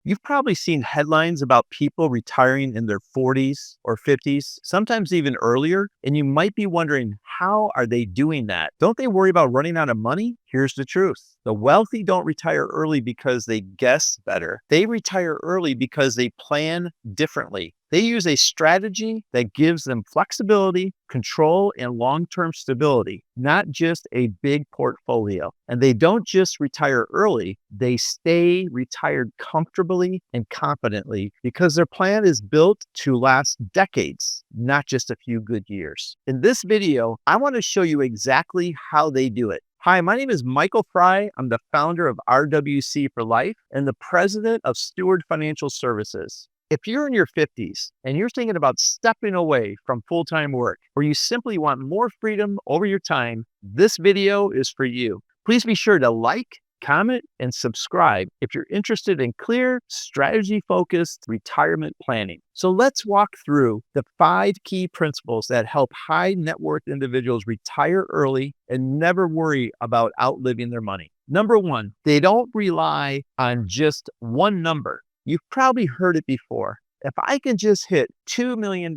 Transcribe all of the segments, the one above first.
You've probably seen headlines about people retiring in their 40s or 50s, sometimes even earlier, and you might be wondering, how are they doing that? Don't they worry about running out of money? Here's the truth. The wealthy don't retire early because they guess better. They retire early because they plan differently. They use a strategy that gives them flexibility, control, and long-term stability, not just a big portfolio. And they don't just retire early, they stay retired comfortably and confidently because their plan is built to last decades, not just a few good years. In this video, I want to show you exactly how they do it. Hi, my name is Michael Fry. I'm the founder of RWC for Life and the president of Steward Financial Services. If you're in your 50s and you're thinking about stepping away from full-time work, or you simply want more freedom over your time, this video is for you. Please be sure to like, comment, and subscribe if you're interested in clear, strategy-focused retirement planning. So let's walk through the 5 key principles that help high net worth individuals retire early and never worry about outliving their money. Number 1, they don't rely on just one number. You've probably heard it before. If I can just hit $2 million,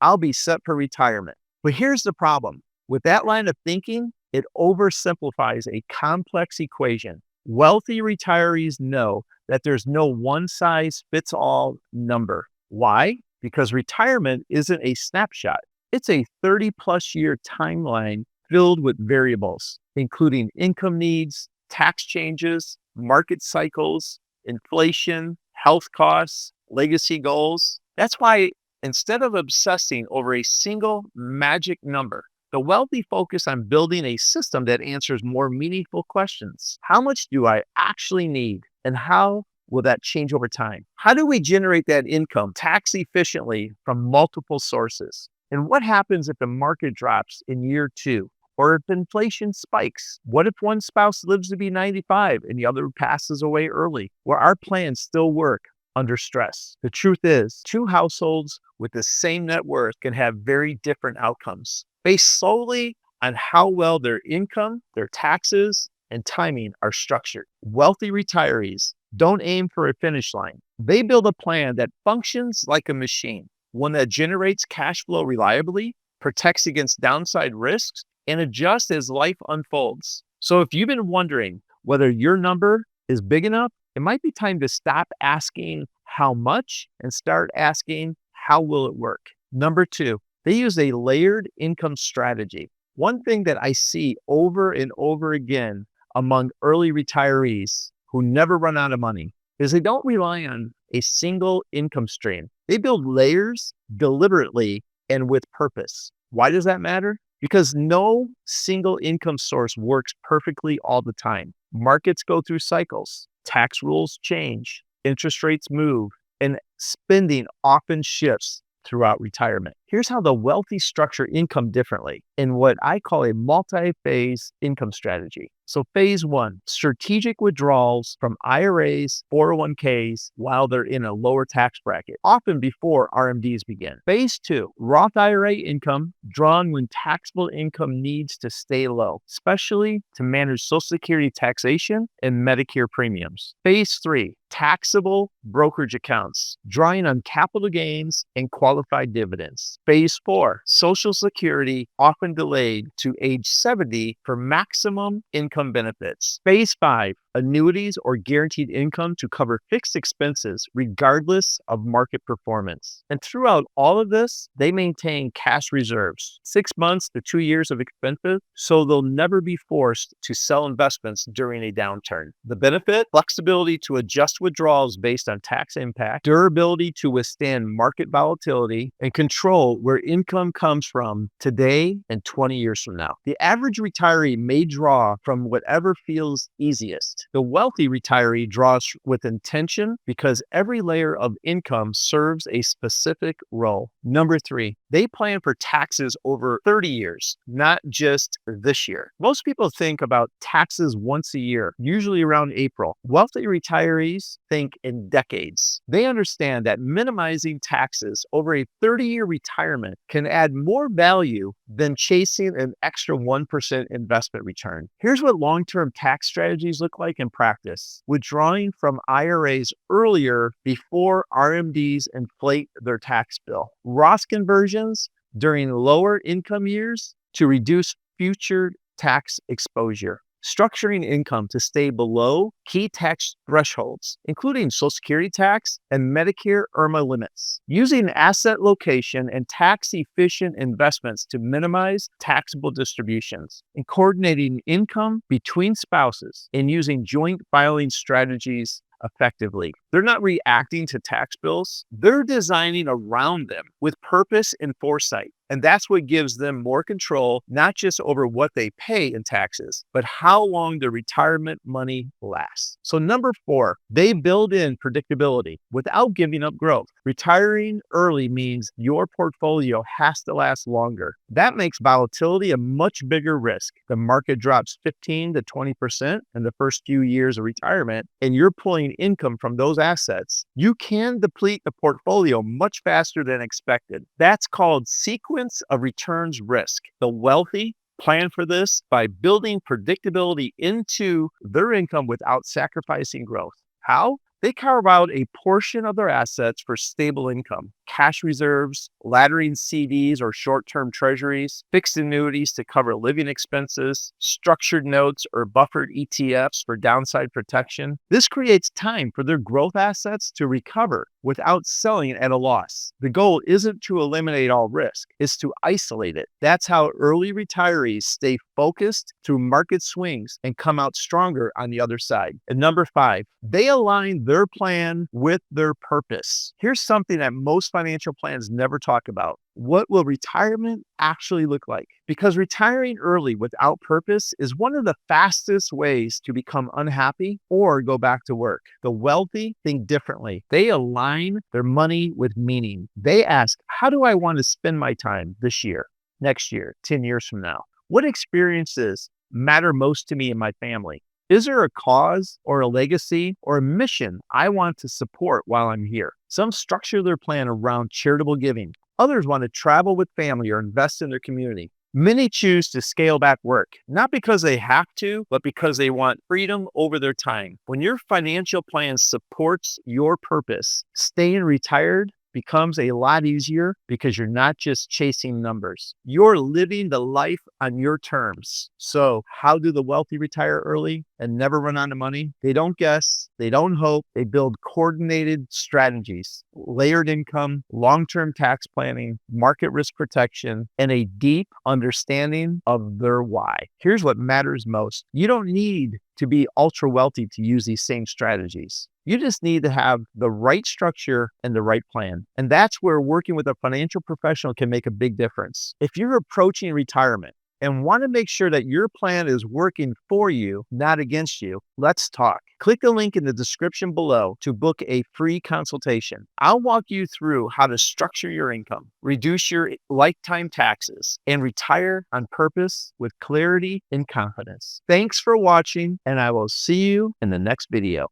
I'll be set for retirement. But here's the problem. With that line of thinking, it oversimplifies a complex equation. Wealthy retirees know that there's no one-size-fits-all number. Why? Because retirement isn't a snapshot. It's a 30-plus year timeline filled with variables, including income needs, tax changes, market cycles, inflation, health costs, legacy goals. That's why instead of obsessing over a single magic number, the wealthy focus on building a system that answers more meaningful questions. How much do I actually need? And how will that change over time? How do we generate that income tax efficiently from multiple sources? And what happens if the market drops in year 2? Or if inflation spikes? What if one spouse lives to be 95 and the other passes away early? Will our plans still work under stress? The truth is, 2 households with the same net worth can have very different outcomes based solely on how well their income, their taxes, and timing are structured. Wealthy retirees don't aim for a finish line. They build a plan that functions like a machine, one that generates cash flow reliably, protects against downside risks, and adjust as life unfolds. So if you've been wondering whether your number is big enough, it might be time to stop asking how much and start asking how will it work. Number 2, they use a layered income strategy. One thing that I see over and over again among early retirees who never run out of money is they don't rely on a single income stream. They build layers deliberately and with purpose. Why does that matter? Because no single income source works perfectly all the time. Markets go through cycles, tax rules change, interest rates move, and spending often shifts throughout retirement. Here's how the wealthy structure income differently in what I call a multi-phase income strategy. So phase 1, strategic withdrawals from IRAs, 401ks while they're in a lower tax bracket, often before RMDs begin. Phase 2, Roth IRA income drawn when taxable income needs to stay low, especially to manage Social Security taxation and Medicare premiums. Phase 3, taxable brokerage accounts, drawing on capital gains and qualified dividends. Phase 4, Social Security, often delayed to age 70 for maximum income benefits. Phase 5, annuities or guaranteed income to cover fixed expenses regardless of market performance. And throughout all of this, they maintain cash reserves, 6 months to 2 years of expenses, so they'll never be forced to sell investments during a downturn. The benefit? Flexibility to adjust withdrawals based on tax impact, durability to withstand market volatility, and control where income comes from today and 20 years from now. The average retiree may draw from whatever feels easiest. The wealthy retiree draws with intention because every layer of income serves a specific role. Number 3, they plan for taxes over 30 years, not just this year. Most people think about taxes once a year, usually around April. Wealthy retirees think in decades. They understand that minimizing taxes over a 30-year retirement can add more value than chasing an extra 1% investment return. Here's what long-term tax strategies look like like in practice, withdrawing from IRAs earlier before RMDs inflate their tax bill. Roth conversions during lower income years to reduce future tax exposure. Structuring income to stay below key tax thresholds, including Social Security tax and Medicare IRMA limits. Using asset location and tax-efficient investments to minimize taxable distributions. And coordinating income between spouses and using joint filing strategies effectively. They're not reacting to tax bills. They're designing around them with purpose and foresight. And that's what gives them more control, not just over what they pay in taxes, but how long their retirement money lasts. So number 4, they build in predictability without giving up growth. Retiring early means your portfolio has to last longer. That makes volatility a much bigger risk. The market drops 15 to 20% in the first few years of retirement, and you're pulling income from those assets. You can deplete the portfolio much faster than expected. That's called sequence of returns risk. The wealthy plan for this by building predictability into their income without sacrificing growth. How? They carve out a portion of their assets for stable income, cash reserves, laddering CDs or short-term treasuries, fixed annuities to cover living expenses, structured notes or buffered ETFs for downside protection. This creates time for their growth assets to recover without selling at a loss. The goal isn't to eliminate all risk, it's to isolate it. That's how early retirees stay focused through market swings and come out stronger on the other side. And number 5, they align their plan with their purpose. Here's something that most financial plans never talk about. What will retirement actually look like? Because retiring early without purpose is one of the fastest ways to become unhappy or go back to work. The wealthy think differently. They align their money with meaning. They ask, how do I want to spend my time this year, next year, 10 years from now? What experiences matter most to me and my family? Is there a cause or a legacy or a mission I want to support while I'm here? Some structure their plan around charitable giving. Others want to travel with family or invest in their community. Many choose to scale back work, not because they have to, but because they want freedom over their time. When your financial plan supports your purpose, staying retired becomes a lot easier because you're not just chasing numbers. You're living the life on your terms. So how do the wealthy retire early and never run out of money? They don't guess, they don't hope, they build coordinated strategies, layered income, long-term tax planning, market risk protection, and a deep understanding of their why. Here's what matters most. You don't need to be ultra wealthy to use these same strategies. You just need to have the right structure and the right plan. And that's where working with a financial professional can make a big difference. If you're approaching retirement and want to make sure that your plan is working for you, not against you, let's talk. Click the link in the description below to book a free consultation. I'll walk you through how to structure your income, reduce your lifetime taxes, and retire on purpose with clarity and confidence. Thanks for watching, and I will see you in the next video.